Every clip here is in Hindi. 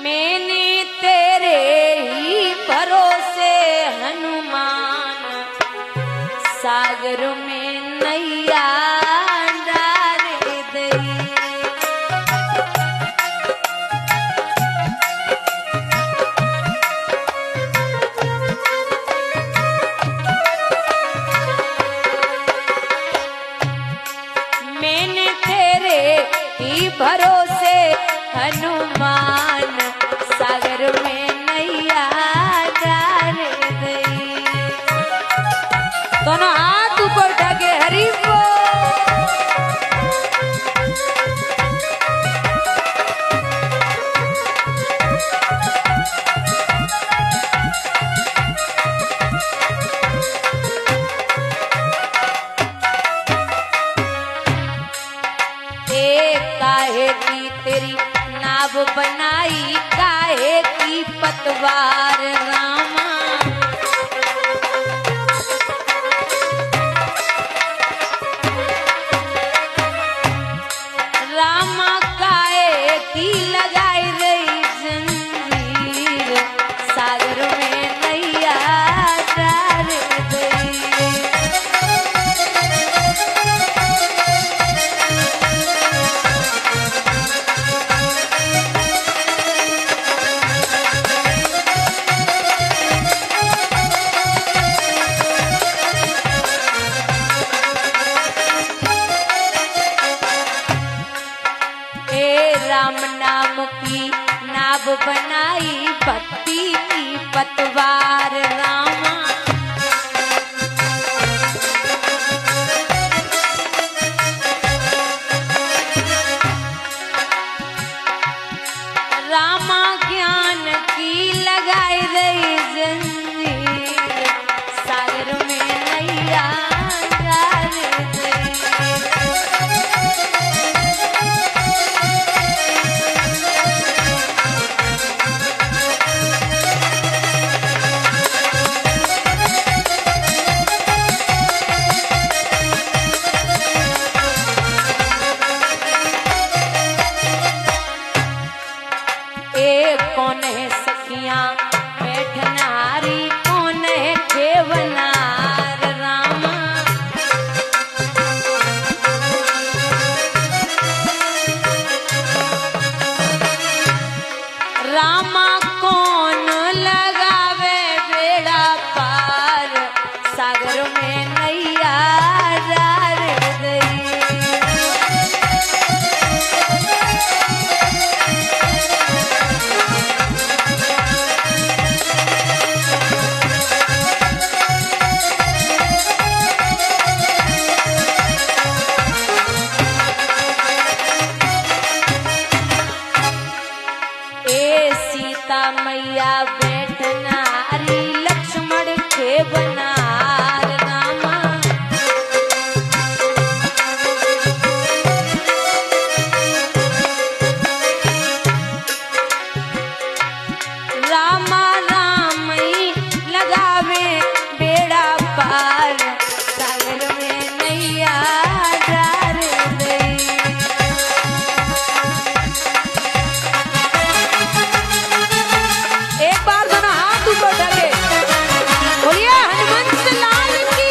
मैंने तेरे ही भरोसे हनुमान सागर में नैया डाल दई। मैंने तेरे ही भरोसे हनुमान सागर में नैया डाल दई। दोनों हाथ ऊपर उठा के हरि बोल। काहे की तेरी नाव बनाई, काहे की पतवार रामा। रामा काहे की लगाई रही जंजीर सागर में नैया डाल दई। राम नाम की नाव बनाई, भक्ति की पतवार रामा। रामा ज्ञान की लगाई रही जंजीर सागर में नैया डाल दई। कौन है सखियां बैठनारी, कौन है खेवनार रामा। रामा कौन लगावे बेड़ा पार सागर में नैया डाल दई। सीता मैया बैठनारी, लक्ष्मण के बनार रामा। रामा राम ही लगावे बेड़ा पार सागर में नैया डाल दई। एक बार दोनों हाथ ऊपर उठा के बोलिए हनुमंत लाल की।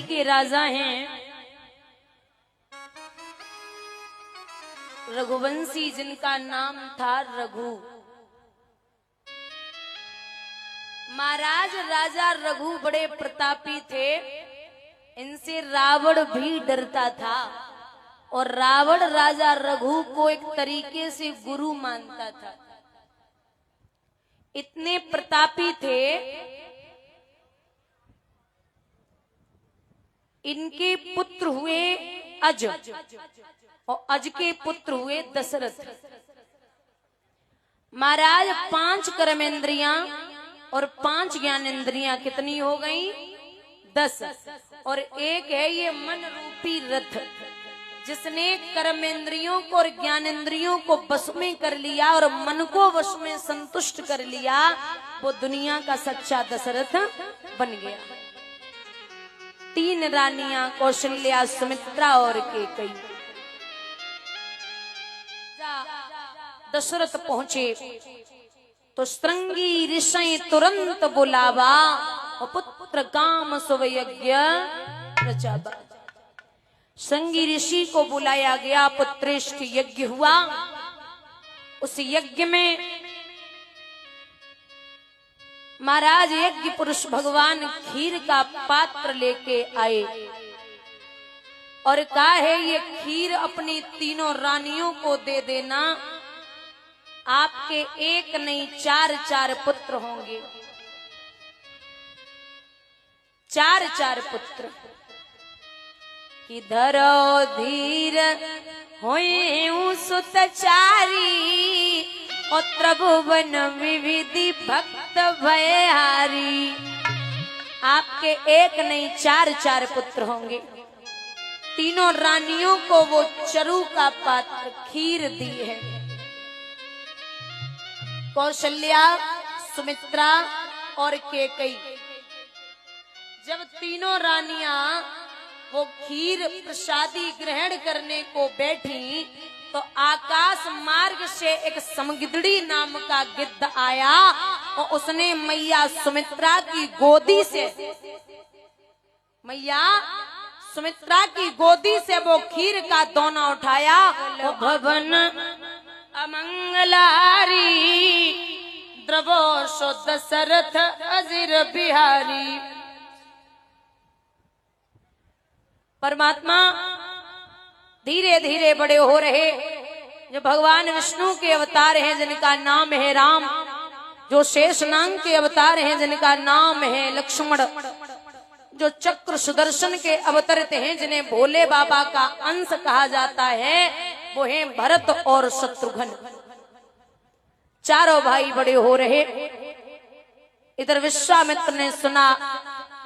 के राजा हैं रघुवंशी, जिनका नाम था रघु। महाराज राजा रघु बड़े प्रतापी थे, इनसे रावण भी डरता था और रावण राजा रघु को एक तरीके से गुरु मानता था। इतने प्रतापी थे, इनके पुत्र हुए अज और अज के पुत्र हुए दशरथ। महाराज 5 कर्मेंद्रियां और 5 ज्ञानेंद्रियां कितनी हो गई? 10 और एक है ये मन रूपी रथ, जिसने कर्मेंद्रियों को और ज्ञानेंद्रियों को वश में कर लिया और मन को वश में संतुष्ट कर लिया, वो दुनिया का सच्चा दशरथ बन गया। 3 रानियां कौशल्या, सुमित्रा और केकई। दशरथ पहुंचे तो श्रृंगी ऋषि तुरंत बुलावा और पुत्र काम सुवयज्ञ रचाबा। श्रृंगी ऋषि को बुलाया गया, पुत्रेष्ठ यज्ञ हुआ। उस यज्ञ में महाराज यज्ञ पुरुष भगवान खीर का पात्र लेके आए और कहा है ये खीर अपनी तीनों रानियों को दे देना, आपके एक नहीं 4 पुत्र होंगे। 4 पुत्र कि धरो धीर होए सुतचारी और त्रिभुवन विविधि भक्त भयहारी। आपके एक नहीं 4 पुत्र होंगे। तीनों रानियों को वो चरु का पात्र खीर दी है। कौशल्या, सुमित्रा और केकई, जब तीनों रानियां वो खीर प्रसादी ग्रहण करने को बैठी तो आकाश मार्ग से एक समगिदड़ी नाम का गिद्ध आया और उसने मैया सुमित्रा की गोदी से वो खीर का दोना उठाया। वो भवन अमंगलारी द्रवोशो दशरथ अजिर बिहारी। परमात्मा धीरे धीरे बड़े हो रहे। जो भगवान विष्णु के अवतार हैं जिनका नाम है राम, जो शेषनाग के अवतार हैं जिनका नाम है लक्ष्मण, जो चक्र सुदर्शन के अवतरित हैं जिन्हें भोले बाबा का अंश कहा जाता है, वो हैं भरत और शत्रुघ्न। चारों भाई बड़े हो रहे। इधर विश्वामित्र ने सुना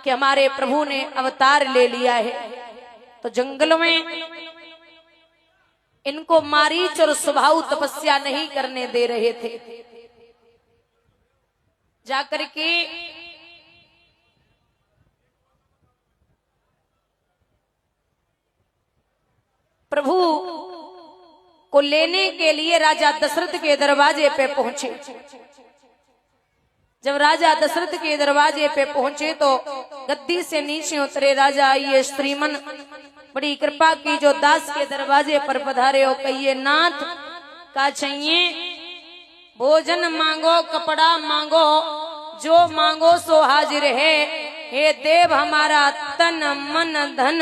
कि हमारे प्रभु ने अवतार ले लिया है, तो जंगल में इनको मारीच और स्वभाव तपस्या नहीं करने दे रहे थे। जाकर के प्रभु को लेने के लिए राजा दशरथ के दरवाजे पे पहुंचे। जब राजा दशरथ के दरवाजे पे पहुंचे तो गद्दी से नीचे उतरे राजा, ये श्रीमन बड़ी कृपा की जो दास के दरवाजे पर पधारे हो, कहिए नाथ का चाहिए? भोजन मांगो, कपड़ा मांगो, जो मांगो सो हाजिर है। हे देव, हमारा तन मन धन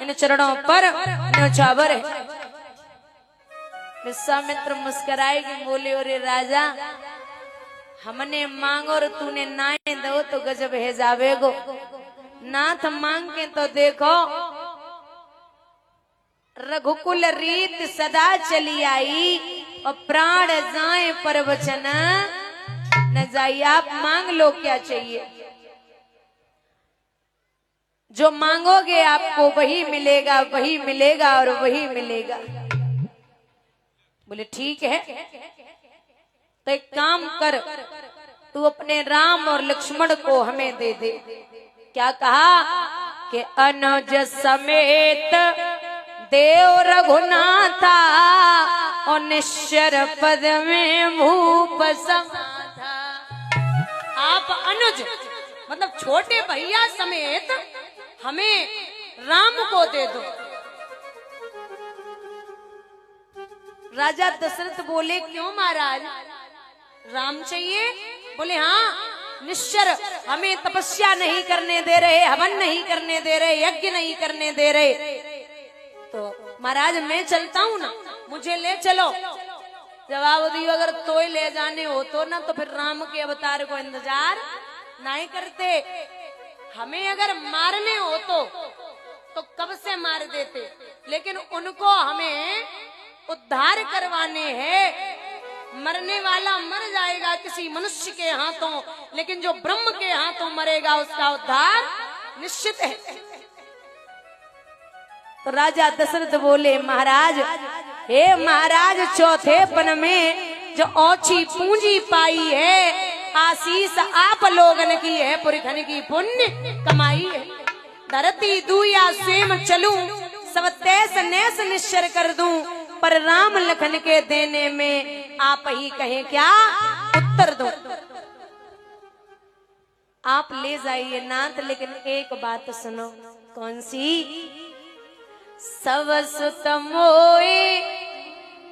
इन चरणों पर न्योछावर है। विश्वामित्र मुस्कुराए कि बोले, अरे राजा, हमने मांगो और तूने नाए दो तो गजब है जावेगो। नाथ मांग के तो देखो, रघुकुल रीत सदा चली आई और प्राण जाए पर वचन न जाए। आप मांग लो, क्या चाहिए? जो मांगोगे आपको वही मिलेगा, वही मिलेगा और वही मिलेगा। बोले ठीक है, तो एक काम कर, तू अपने राम और लक्ष्मण को हमें दे दे। क्या कहा कि अनुज समेत देव रघुनाथा और निश्चर पद में भूप समाधा। आप अनुज मतलब छोटे भैया समेत हमें राम को दे दो। राजा दशरथ बोले, क्यों महाराज, राम चाहिए? बोले हाँ, निश्चर हमें तपस्या नहीं करने दे रहे, हवन नहीं करने दे रहे, यज्ञ नहीं करने दे रहे। तो महाराज मैं चलता हूँ ना, मुझे ले चलो। जवाब दियो, अगर तोय ले जाने हो तो ना, तो फिर राम के अवतार को इंतजार नहीं करते। हमें अगर मारने हो तो कब से मार देते, लेकिन उनको हमें उद्धार करवाने हैं। मरने वाला मर जाएगा किसी मनुष्य के हाथों, लेकिन जो ब्रह्म के हाथों मरेगा उसका उद्धार निश्चित है। तो राजा दशरथ बोले महाराज, हे महाराज, चौथे पन में जो औछी पूंजी पाई है, आशीष आप लोगन की है, पुरखन की पुण्य कमाई है। धरती दुया स्वयं चलूं, सब तैस नैस निश्चर कर दूं, पर राम लखन के देने में आप ही कहें क्या उत्तर दो। आप ले जाइए नाथ, लेकिन एक बात सुनो। कौन सी? सब सुत मोए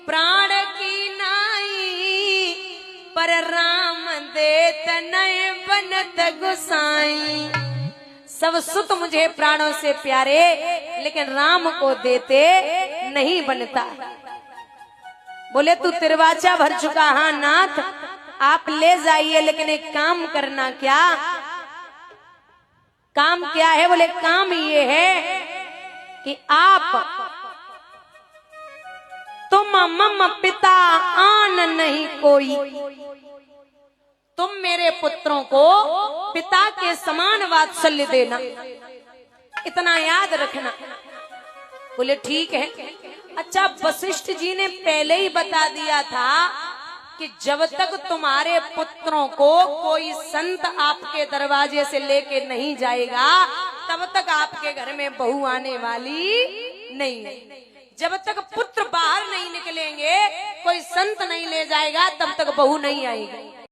प्राण की नाई, पर राम देत नय बनत गुसाई। सब सुत मुझे प्राणों से प्यारे, लेकिन राम को देते नहीं बनता। बोले तू तिरवाचा भर चुका। हाँ नाथ, आप ले जाइए, लेकिन एक काम करना। क्या काम? क्या है? बोले काम ये है कि आप तुम मम पिता आन नहीं कोई, तुम मेरे पुत्रों को पिता के समान वात्सल्य देना, इतना याद रखना। बोले ठीक है। अच्छा, वशिष्ठ जी ने पहले ही बता दिया था कि जब तक तुम्हारे पुत्रों को कोई संत आपके दरवाजे से लेके नहीं जाएगा, तब तक आपके घर में बहू आने वाली नहीं है। जब तक पुत्र बाहर नहीं निकलेंगे, कोई संत नहीं ले जाएगा, तब तक बहू नहीं आएगी।